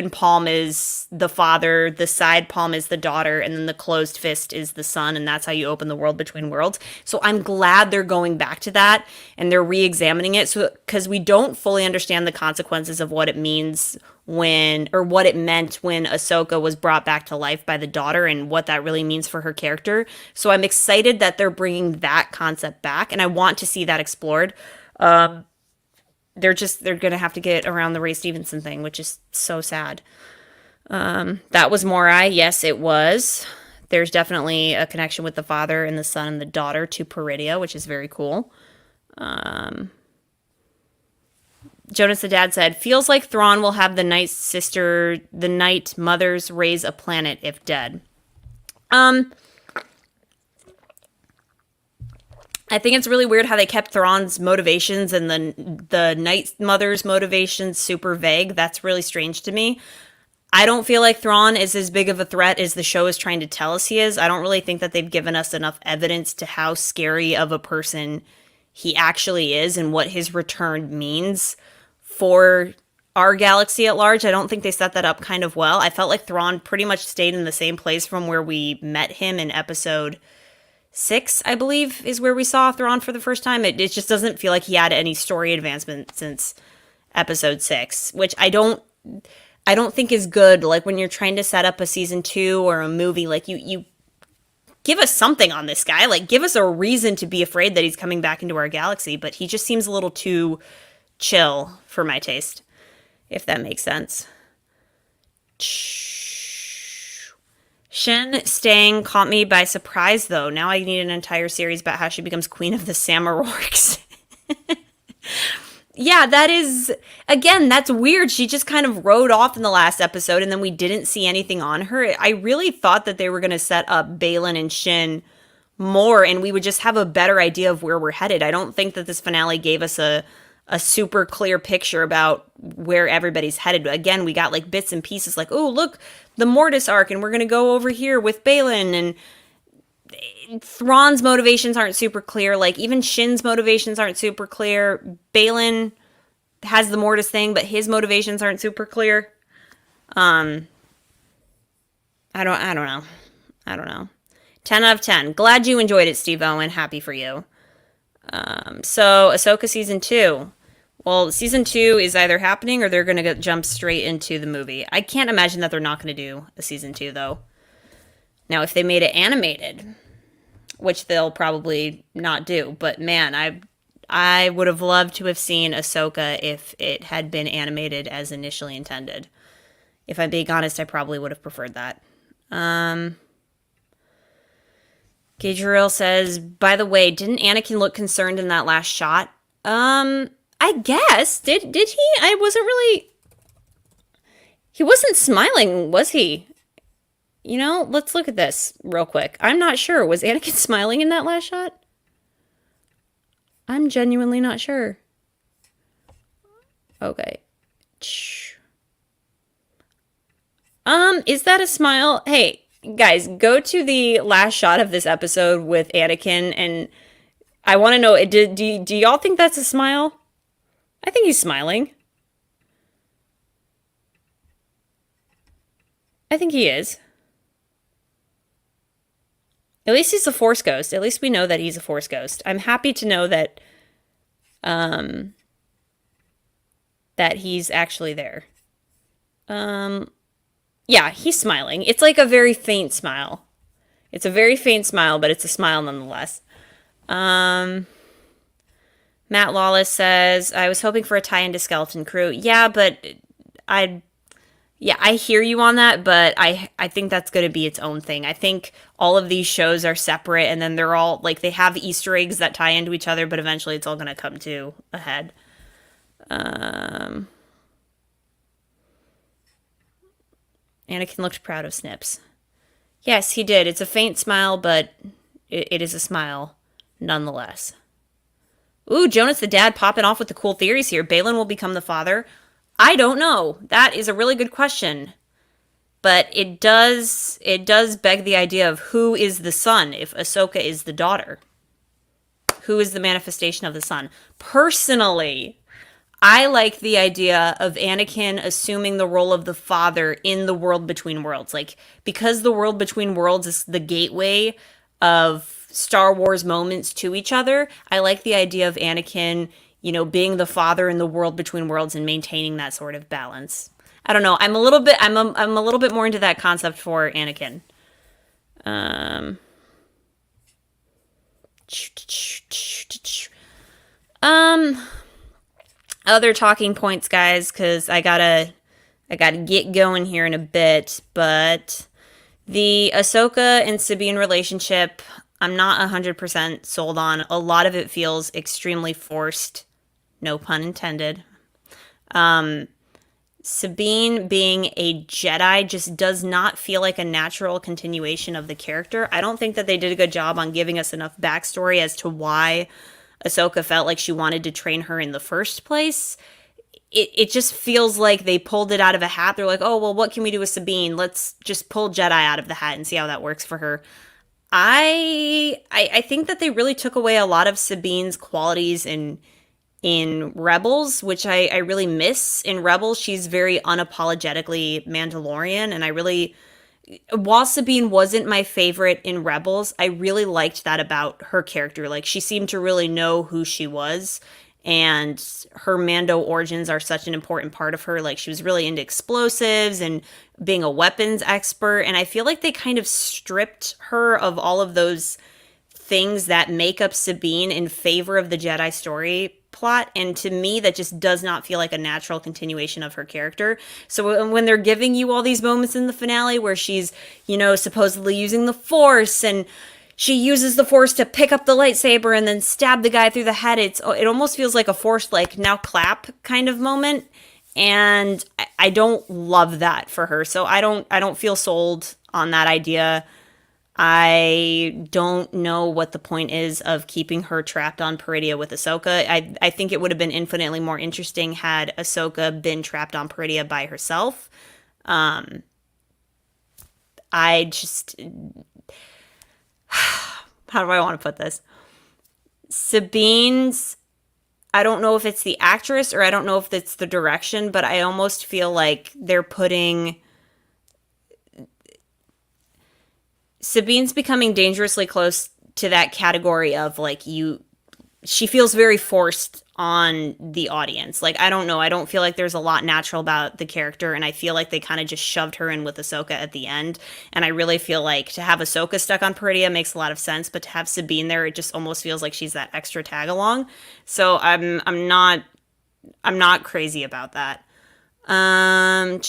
palm is the father, the side palm is the daughter, and then the closed fist is the son, and that's how you open the world between worlds. So I'm glad they're going back to that and they're re-examining it, so because we don't fully understand the consequences of what it means what it meant when Ahsoka was brought back to life by the daughter and what that really means for her character. So I'm excited that they're bringing that concept back, and I want to see that explored. They're gonna have to get around the Ray Stevenson thing, which is so sad. That was Morai. Yes, it was. There's definitely a connection with the father and the son and the daughter to Peridea, which is very cool. Jonas the Dad said, feels like Thrawn will have the Night Mothers raise a planet if dead. I think it's really weird how they kept Thrawn's motivations and the Night Mother's motivations super vague. That's really strange to me. I don't feel like Thrawn is as big of a threat as the show is trying to tell us he is. I don't really think that they've given us enough evidence to how scary of a person he actually is and what his return means for our galaxy at large. I don't think they set that up kind of well. I felt like Thrawn pretty much stayed in the same place from where we met him in episode 6, I believe, is where we saw Thrawn for the first time. It just doesn't feel like he had any story advancement since episode 6, which I don't think is good. Like, when you're trying to set up a season 2 or a movie, like, you give us something on this guy. Like, give us a reason to be afraid that he's coming back into our galaxy, but he just seems a little too chill for my taste, if that makes sense. Shin staying caught me by surprise, though. Now I need an entire series about how she becomes queen of the Samarorks. Yeah, that is, again, that's weird. She just kind of rode off in the last episode, and then we didn't see anything on her. I really thought that they were going to set up Baylan and Shin more, and we would just have a better idea of where we're headed. I don't think that this finale gave us a super clear picture about where everybody's headed. Again, we got like bits and pieces like, oh, look, the Mortis arc, and we're going to go over here with Baylan, and Thrawn's motivations aren't super clear. Like, even Shin's motivations aren't super clear. Baylan has the Mortis thing, but his motivations aren't super clear. I don't know. 10 out of 10. Glad you enjoyed it, Steve Owen. Happy for you. So Ahsoka season 2. Well, season 2 is either happening or they're going to jump straight into the movie. I can't imagine that they're not going to do a season 2, though. Now, if they made it animated, which they'll probably not do, but man, I would have loved to have seen Ahsoka if it had been animated as initially intended. If I'm being honest, I probably would have preferred that. Gabriel says, by the way, didn't Anakin look concerned in that last shot? I guess. Did he? I wasn't really... He wasn't smiling, was he? You know, let's look at this real quick. I'm not sure. Was Anakin smiling in that last shot? I'm genuinely not sure. Okay. Is that a smile? Hey, guys, go to the last shot of this episode with Anakin, and I want to know, do y'all think that's a smile? I think he's smiling. I think he is. At least he's a Force ghost. At least we know that he's a Force ghost. I'm happy to know that that he's actually there. Yeah, he's smiling. It's like a very faint smile. It's a very faint smile, but it's a smile nonetheless. Matt Lawless says, I was hoping for a tie into Skeleton Crew. Yeah, but I hear you on that, but I think that's going to be its own thing. I think all of these shows are separate, and then they're all, like, they have Easter eggs that tie into each other, but eventually it's all going to come to a head. Anakin looked proud of Snips. Yes, he did. It's a faint smile, but it is a smile nonetheless. Ooh, Jonas the Dad popping off with the cool theories here. Baylan will become the father. I don't know. That is a really good question. But it does beg the idea of who is the son if Ahsoka is the daughter. Who is the manifestation of the son? Personally, I like the idea of Anakin assuming the role of the father in the world between worlds. Like, because the world between worlds is the gateway of Star Wars moments to each other, I like the idea of Anakin, being the father in the world between worlds and maintaining that sort of balance. I don't know. I'm a little bit more into that concept for Anakin. Um um other talking points, guys, cuz I got to get going here in a bit, but the Ahsoka and Sabine relationship, I'm not 100% sold on. A lot of it feels extremely forced, no pun intended. Sabine being a Jedi just does not feel like a natural continuation of the character. I don't think that they did a good job on giving us enough backstory as to why Ahsoka felt like she wanted to train her in the first place. It just feels like they pulled it out of a hat. They're like, oh, well, what can we do with Sabine? Let's just pull Jedi out of the hat and see how that works for her. I think that they really took away a lot of Sabine's qualities in Rebels, which I really miss. In Rebels, she's very unapologetically Mandalorian, and while Sabine wasn't my favorite in Rebels, I really liked that about her character. Like, she seemed to really know who she was, and her Mando origins are such an important part of her. Like, she was really into explosives and being a weapons expert, and I feel like they kind of stripped her of all of those things that make up Sabine in favor of the Jedi story plot, and to me that just does not feel like a natural continuation of her character. So when they're giving you all these moments in the finale where she's, supposedly using the Force, and she uses the Force to pick up the lightsaber and then stab the guy through the head, it almost feels like a Force, like, now clap kind of moment, and I don't love that for her. So I don't feel sold on that idea. I don't know what the point is of keeping her trapped on Peridea with Ahsoka. I think it would have been infinitely more interesting had Ahsoka been trapped on Peridea by herself. Um, I just, how do I want to put this? Sabine's, I don't know if it's the actress or I don't know if it's the direction, but I almost feel like they're putting Sabine's becoming dangerously close to that category of, like, she feels very forced on the audience. Like, I don't know. I don't feel like there's a lot natural about the character, and I feel like they kind of just shoved her in with Ahsoka at the end. And I really feel like to have Ahsoka stuck on Peridea makes a lot of sense, but to have Sabine there, it just almost feels like she's that extra tag along. So I'm not crazy about that. Um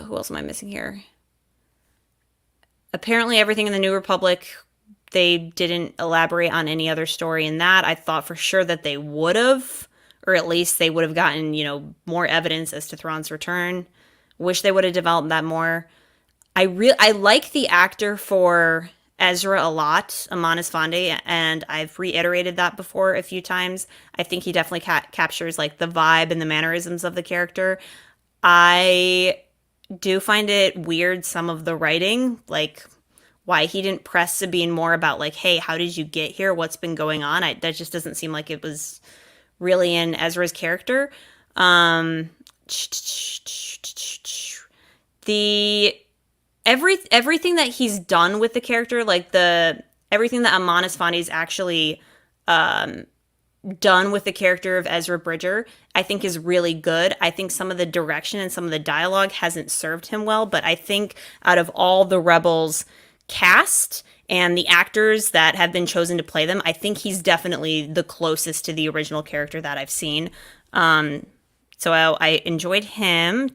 who else am I missing here? Apparently everything in the New Republic, they didn't elaborate on any other story in that. I thought for sure that they would have, or at least they would have gotten, more evidence as to Thrawn's return. Wish they would have developed that more. I like the actor for Ezra a lot, Amon Esfandi, and I've reiterated that before a few times. I think he definitely captures, like, the vibe and the mannerisms of the character. I do find it weird, some of the writing, like why he didn't press Sabine more about, like, hey, how did you get here? What's been going on? That just doesn't seem like it was really in Ezra's character. Um, the everything that he's done with the character, like everything that Amon Esfandi's actually done with the character of Ezra Bridger, I think is really good. I think some of the direction and some of the dialogue hasn't served him well, but I think out of all the Rebels cast and the actors that have been chosen to play them, I think he's definitely the closest to the original character that I've seen. So I enjoyed him.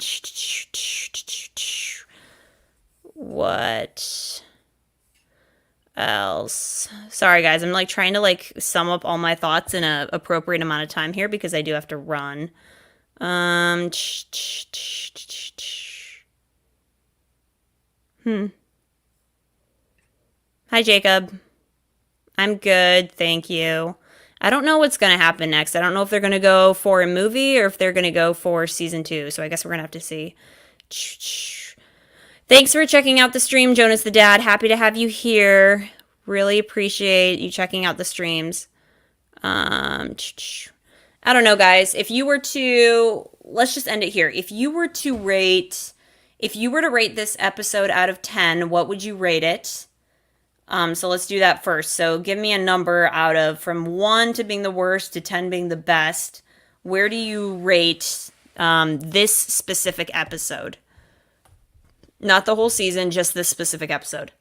What else? Sorry, guys. I'm, like, trying to, like, sum up all my thoughts in a appropriate amount of time here because I do have to run. Hi, Jacob. I'm good, thank you. I don't know what's going to happen next. I don't know if they're going to go for a movie or if they're going to go for season 2. So I guess we're going to have to see. Thanks for checking out the stream, Jonas the Dad. Happy to have you here. Really appreciate you checking out the streams. I don't know, guys. If you were to, let's just end it here. If you were to rate this episode out of 10, what would you rate it? So let's do that first. So give me a number out of from 1 to being the worst to 10 being the best. Where do you rate this specific episode? Not the whole season, just this specific episode.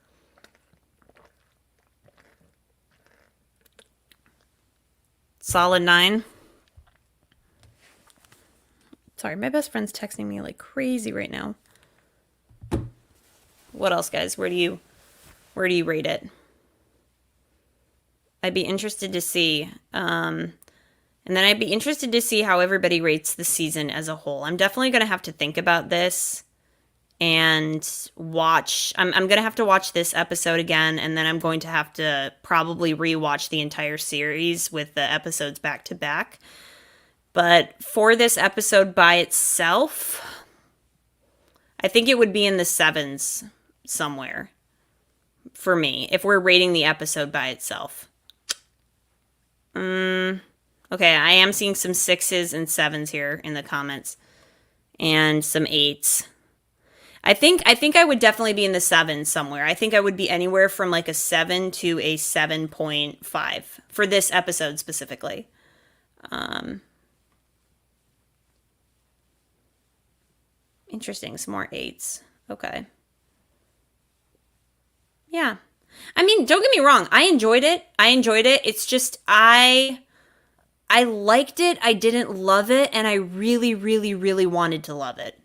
Solid 9. Sorry, my best friend's texting me like crazy right now. What else, guys? Where do you rate it? I'd be interested to see. And then I'd be interested to see how everybody rates the season as a whole. I'm definitely going to have to think about this and watch. I'm going to have to watch this episode again, and then I'm going to have to probably rewatch the entire series with the episodes back to back. But for this episode by itself, I think it would be in the 7s somewhere for me if we're rating the episode by itself. Okay, I am seeing some 6s and 7s here in the comments and some 8s. I think I would definitely be in the 7s somewhere. I think I would be anywhere from like a 7 to a 7.5 for this episode specifically. Interesting. Some more 8s. Okay. Yeah. I mean, don't get me wrong. I enjoyed it. It's just I liked it. I didn't love it. And I really, really, really wanted to love it.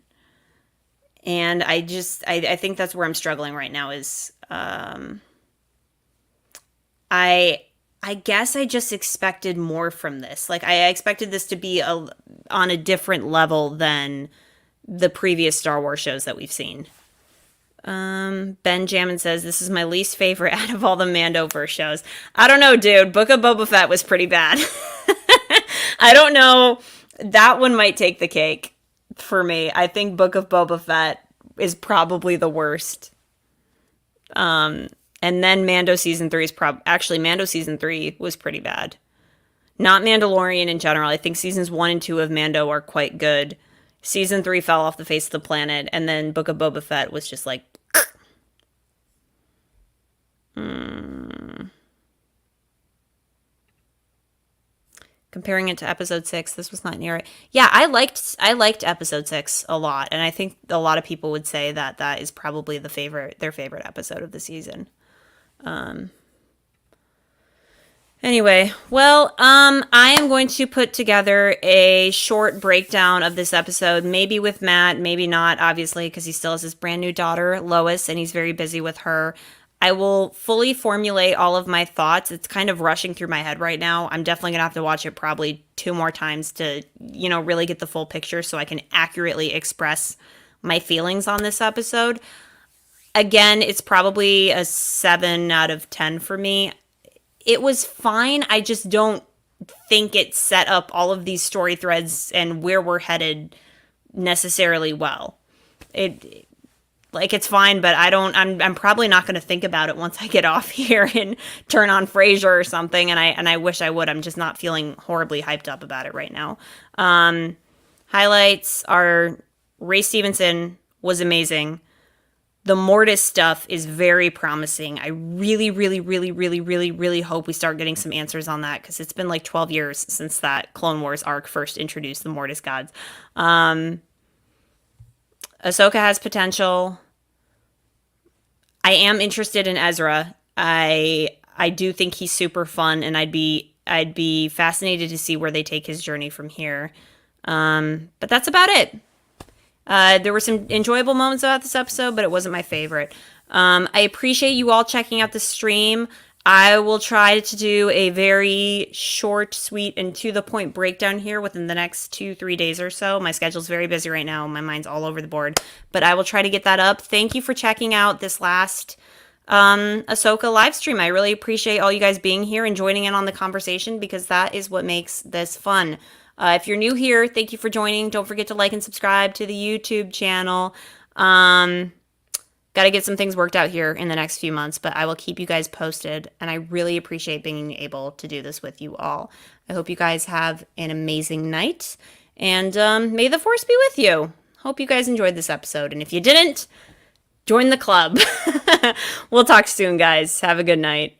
And I think that's where I'm struggling right now is I guess I just expected more from this. Like I expected this to be on a different level than the previous Star Wars shows that we've seen. Ben Jammin says, this is my least favorite out of all the Mandoverse shows. I don't know, dude. Book of Boba Fett was pretty bad. I don't know. That one might take the cake for me. I think Book of Boba Fett is probably the worst. And then Mando Season 3 is actually, Mando Season 3 was pretty bad. Not Mandalorian in general. I think Seasons 1 and 2 of Mando are quite good. Season 3 fell off the face of the planet, and then Book of Boba Fett was just like... Comparing it to episode 6, this was not near it. Yeah, I liked episode 6 a lot, and I think a lot of people would say that that is probably their favorite episode of the season. Anyway, well, I am going to put together a short breakdown of this episode, maybe with Matt, maybe not, obviously, because he still has his brand new daughter, Lois, and he's very busy with her. I will fully formulate all of my thoughts. It's kind of rushing through my head right now. I'm definitely going to have to watch it probably 2 more times to, really get the full picture so I can accurately express my feelings on this episode. Again, it's probably a 7 out of 10 for me. It was fine. I just don't think it set up all of these story threads and where we're headed necessarily well. It's fine, but I'm probably not going to think about it once I get off here and turn on Frasier or something. And I wish I would. I'm just not feeling horribly hyped up about it right now. Highlights are Ray Stevenson was amazing. The Mortis stuff is very promising. I really, really, really, really, really, really hope we start getting some answers on that because it's been like 12 years since that Clone Wars arc first introduced the Mortis Gods. Ahsoka has potential. I am interested in Ezra. I do think he's super fun, and I'd be fascinated to see where they take his journey from here. But that's about it. There were some enjoyable moments about this episode, but it wasn't my favorite. I appreciate you all checking out the stream. I will try to do a very short, sweet, and to-the-point breakdown here within the next 2-3 days or so. My schedule's very busy right now. My mind's all over the board. But I will try to get that up. Thank you for checking out this last Ahsoka live stream. I really appreciate all you guys being here and joining in on the conversation because that is what makes this fun. If you're new here, thank you for joining. Don't forget to like and subscribe to the YouTube channel. Got to get some things worked out here in the next few months, but I will keep you guys posted, and I really appreciate being able to do this with you all. I hope you guys have an amazing night, and may the Force be with you. Hope you guys enjoyed this episode, and if you didn't, join the club. We'll talk soon, guys. Have a good night.